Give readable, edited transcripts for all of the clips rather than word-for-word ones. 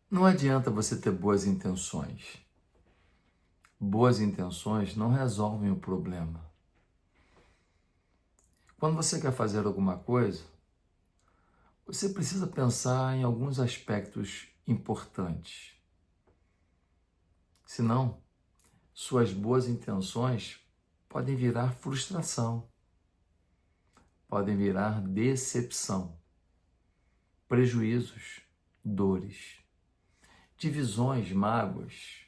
Não adianta você ter boas intenções. Boas intenções não resolvem o problema. Quando você quer fazer alguma coisa, você precisa pensar em alguns aspectos importantes. Senão, suas boas intenções podem virar frustração, podem virar decepção, prejuízos, dores, divisões, mágoas,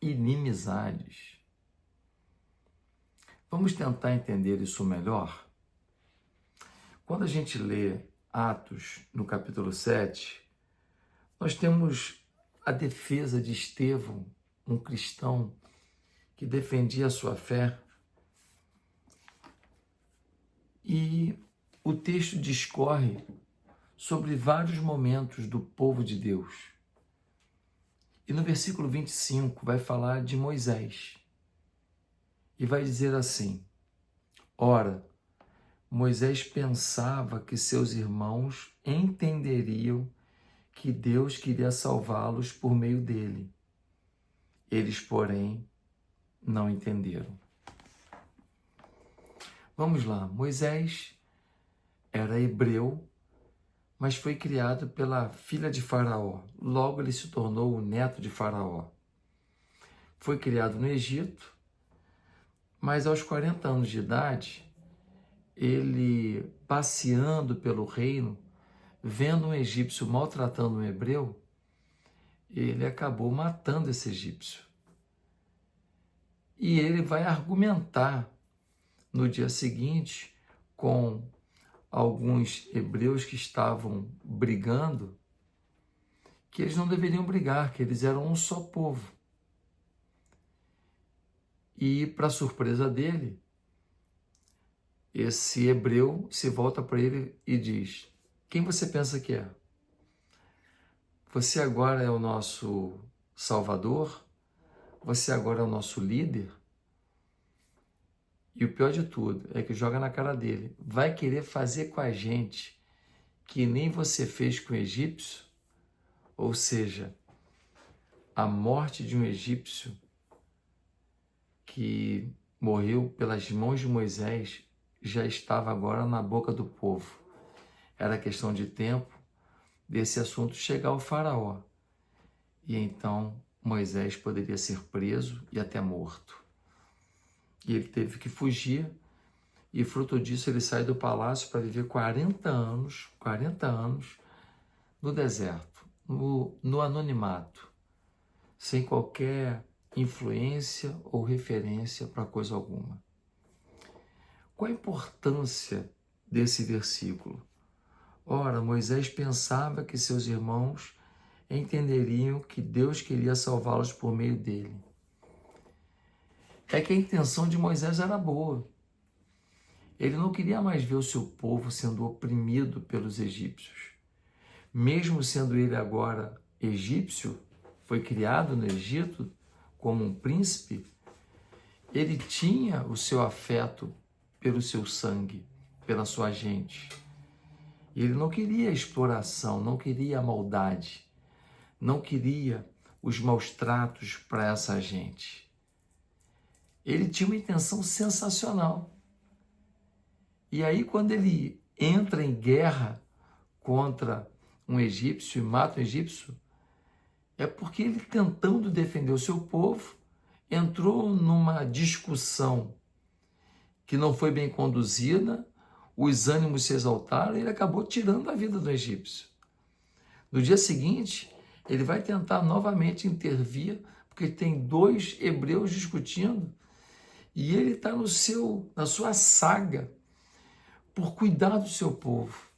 inimizades. Vamos tentar entender isso melhor? Quando a gente lê Atos, no capítulo 7, nós temos a defesa de Estevão, um cristão que defendia a sua fé. E o texto discorre sobre vários momentos do povo de Deus. E no versículo 25 vai falar de Moisés. E vai dizer assim: ora, Moisés pensava que seus irmãos entenderiam que Deus queria salvá-los por meio dele. Eles, porém, não entenderam. Vamos lá, Moisés era hebreu, mas foi criado pela filha de Faraó. Logo ele se tornou o neto de Faraó. Foi criado no Egito, mas aos 40 anos de idade, ele, passeando pelo reino, vendo um egípcio maltratando um hebreu, ele acabou matando esse egípcio. E ele vai argumentar no dia seguinte com alguns hebreus que estavam brigando, que eles não deveriam brigar, que eles eram um só povo. E, para surpresa dele, esse hebreu se volta para ele e diz: quem você pensa que é? Você agora é o nosso Salvador? Você agora é o nosso líder? E o pior de tudo é que joga na cara dele: vai querer fazer com a gente que nem você fez com o egípcio? Ou seja, a morte de um egípcio que morreu pelas mãos de Moisés já estava agora na boca do povo. Era questão de tempo desse assunto chegar ao faraó. E então Moisés poderia ser preso e até morto. E ele teve que fugir, e fruto disso ele sai do palácio para viver 40 anos no deserto, no anonimato, sem qualquer influência ou referência para coisa alguma. Qual a importância desse versículo? Ora, Moisés pensava que seus irmãos entenderiam que Deus queria salvá-los por meio dele. É que a intenção de Moisés era boa. Ele não queria mais ver o seu povo sendo oprimido pelos egípcios. Mesmo sendo ele agora egípcio, foi criado no Egito como um príncipe, ele tinha o seu afeto pelo seu sangue, pela sua gente. Ele não queria a exploração, não queria a maldade, não queria os maus tratos para essa gente. Ele tinha uma intenção sensacional. E aí, quando ele entra em guerra contra um egípcio e mata um egípcio, é porque ele, tentando defender o seu povo, entrou numa discussão que não foi bem conduzida, os ânimos se exaltaram e ele acabou tirando a vida do egípcio. No dia seguinte, ele vai tentar novamente intervir, porque tem dois hebreus discutindo, e ele está na sua saga por cuidar do seu povo.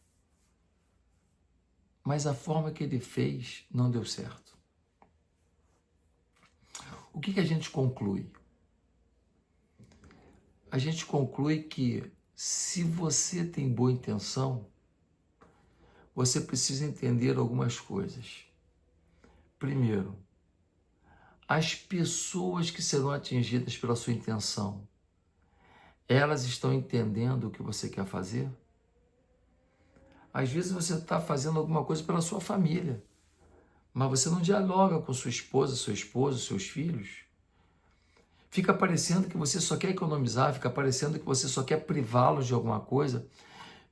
Mas a forma que ele fez não deu certo. O que a gente conclui? A gente conclui que, se você tem boa intenção, você precisa entender algumas coisas. Primeiro, as pessoas que serão atingidas pela sua intenção, elas estão entendendo o que você quer fazer? Às vezes você está fazendo alguma coisa pela sua família, mas você não dialoga com sua esposa, seu esposo, seus filhos. Fica parecendo que você só quer economizar, fica parecendo que você só quer privá-los de alguma coisa,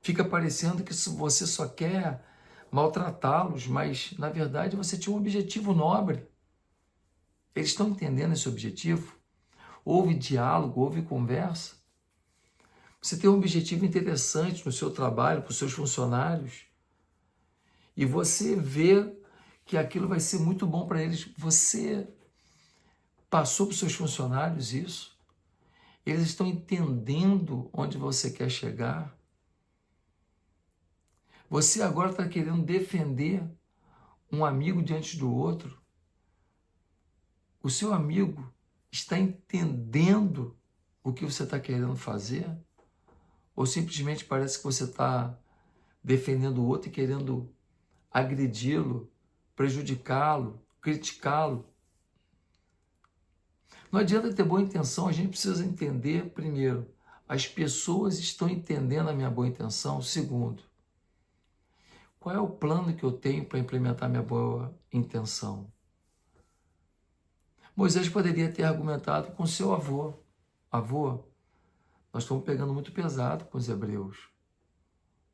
fica parecendo que você só quer maltratá-los, mas na verdade você tinha um objetivo nobre. Eles estão entendendo esse objetivo? Houve diálogo, houve conversa. Você tem um objetivo interessante no seu trabalho, para os seus funcionários, e você vê que aquilo vai ser muito bom para eles. Você passou para os seus funcionários isso? Eles estão entendendo onde você quer chegar? Você agora está querendo defender um amigo diante do outro? O seu amigo está entendendo o que você está querendo fazer? Ou simplesmente parece que você está defendendo o outro e querendo agredi-lo, prejudicá-lo, criticá-lo? Não adianta ter boa intenção, a gente precisa entender, primeiro, as pessoas estão entendendo a minha boa intenção. Segundo, qual é o plano que eu tenho para implementar minha boa intenção? Moisés poderia ter argumentado com seu avô. Avô, nós estamos pegando muito pesado com os hebreus.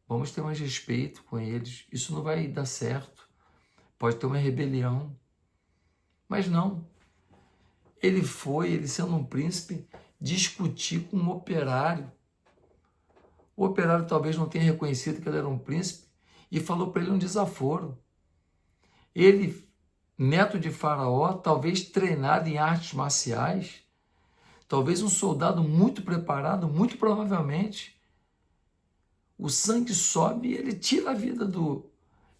Vamos ter mais respeito com eles. Isso não vai dar certo. Pode ter uma rebelião. Mas não. Ele sendo um príncipe, discutir com um operário. O operário talvez não tenha reconhecido que ele era um príncipe e falou para ele um desaforo. Ele, neto de Faraó, talvez treinado em artes marciais, talvez um soldado muito preparado, muito provavelmente, o sangue sobe e ele tira a vida do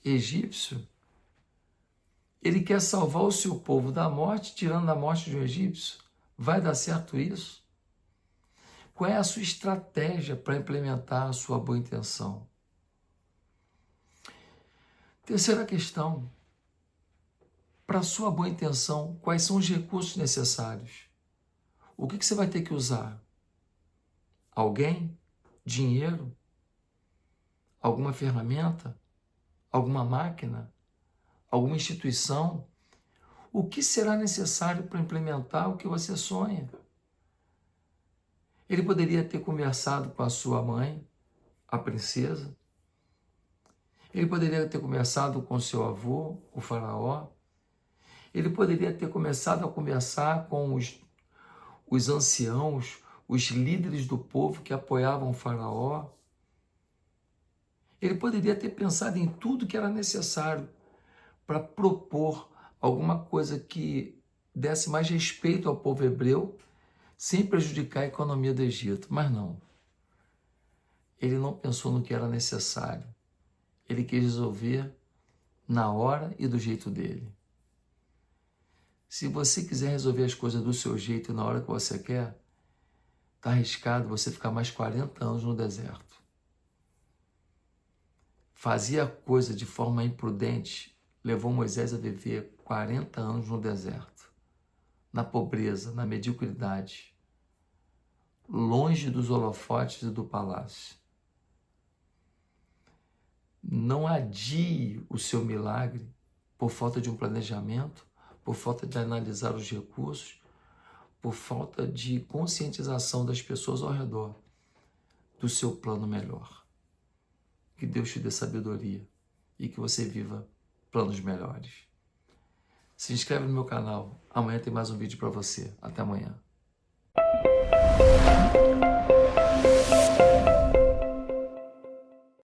egípcio. Ele quer salvar o seu povo da morte, tirando a morte de um egípcio. Vai dar certo isso? Qual é a sua estratégia para implementar a sua boa intenção? Terceira questão. Para a sua boa intenção, quais são os recursos necessários? O que você vai ter que usar? Alguém? Dinheiro? Alguma ferramenta? Alguma máquina? Alguma instituição? O que será necessário para implementar o que você sonha? Ele poderia ter conversado com a sua mãe, a princesa. Ele poderia ter conversado com seu avô, o faraó. Ele poderia ter começado a conversar com os anciãos, os líderes do povo que apoiavam o faraó. Ele poderia ter pensado em tudo que era necessário para propor alguma coisa que desse mais respeito ao povo hebreu, sem prejudicar a economia do Egito. Mas não. Ele não pensou no que era necessário. Ele quis resolver na hora e do jeito dele. Se você quiser resolver as coisas do seu jeito e na hora que você quer, está arriscado você ficar mais 40 anos no deserto. Fazia a coisa de forma imprudente, levou Moisés a viver 40 anos no deserto, na pobreza, na mediocridade, longe dos holofotes e do palácio. Não adie o seu milagre por falta de um planejamento, por falta de analisar os recursos, por falta de conscientização das pessoas ao redor do seu plano melhor. Que Deus te dê sabedoria e que você viva planos melhores. Se inscreve no meu canal. Amanhã tem mais um vídeo para você. Até amanhã.